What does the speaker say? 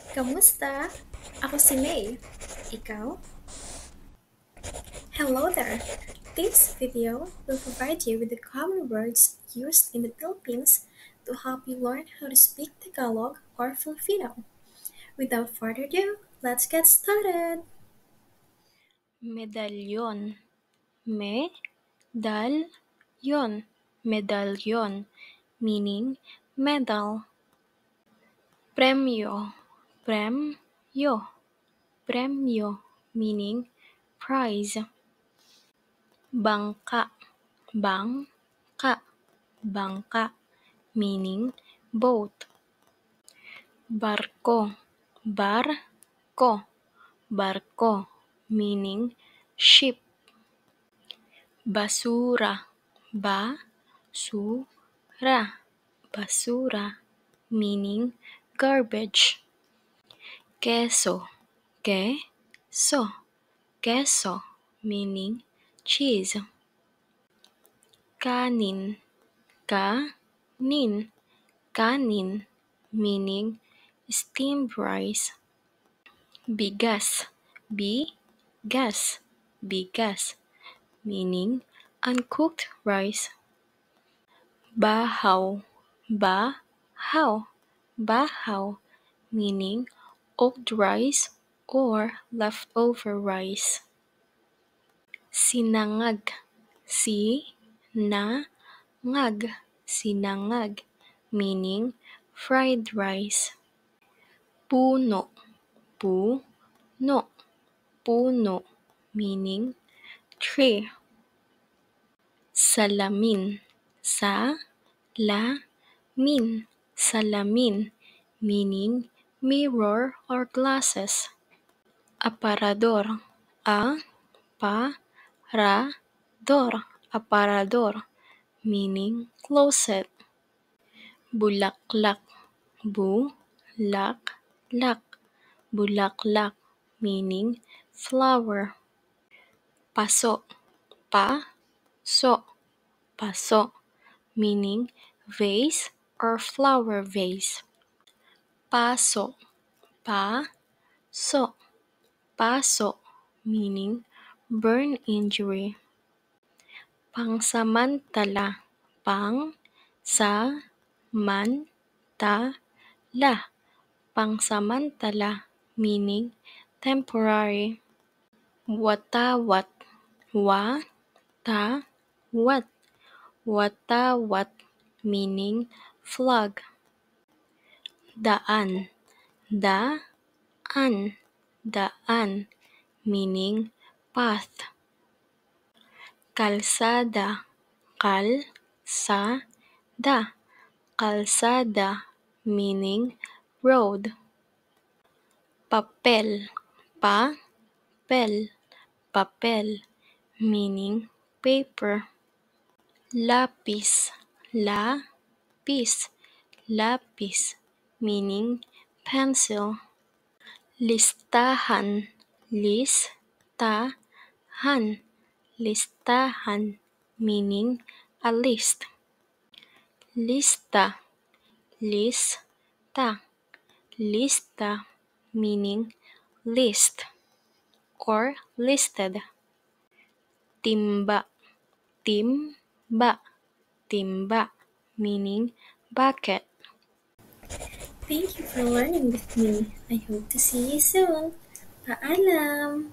Kamusta? Ako si May. Ikaw? Hello there. This video will provide you with the common words used in the Philippines to help you learn how to speak Tagalog or Filipino. Without further ado, let's get started. Medalyon. Medalyon. Medalyon. Meaning medal. Premyo. Premyo. Premyo. Meaning prize. Bangka. Bangka. Bangka. Meaning boat. Barko. Barko. Barko. Meaning ship. Basura. Basura. Basura. Meaning garbage. Queso. Queso. Queso. Meaning cheese. Kanin. Kanin. Kanin. Meaning steamed rice. Bigas. Bigas. Bigas. Meaning uncooked rice. Bahaw. Bahaw. Bahaw. Meaning old rice or leftover rice. Sinangag. Sinangag. Sinangag. Meaning fried rice. Puno. Puno. Puno. Meaning tree. Salamin. Salamin. Salamin. Meaning mirror or glasses. Aparador. Aparador. Aparador. Meaning closet. Bulaklak. Bulaklak. Bulaklak. Meaning flower. Paso. Paso. Paso. Meaning vase or flower vase. Paso. Paso. Paso. Meaning burn injury. Pangsamantala. Pangsamantala. Pangsamantala. Meaning temporary. Watawat. Watawat. Watawat. Meaning flag. Daan. Daan. Daan. Meaning path. Kalsada. Kalsada. Kalsada. Meaning road. Papel. Papel. Papel. Meaning paper. Lapis. Lapis. Lapis. Meaning pencil. Listahan. Listahan. Listahan. Meaning a list. Lista. Lista. Lista. Meaning list or listed. Timba. Timba. Timba. Meaning bucket. Thank you for learning with me. I hope to see you soon. Paalam!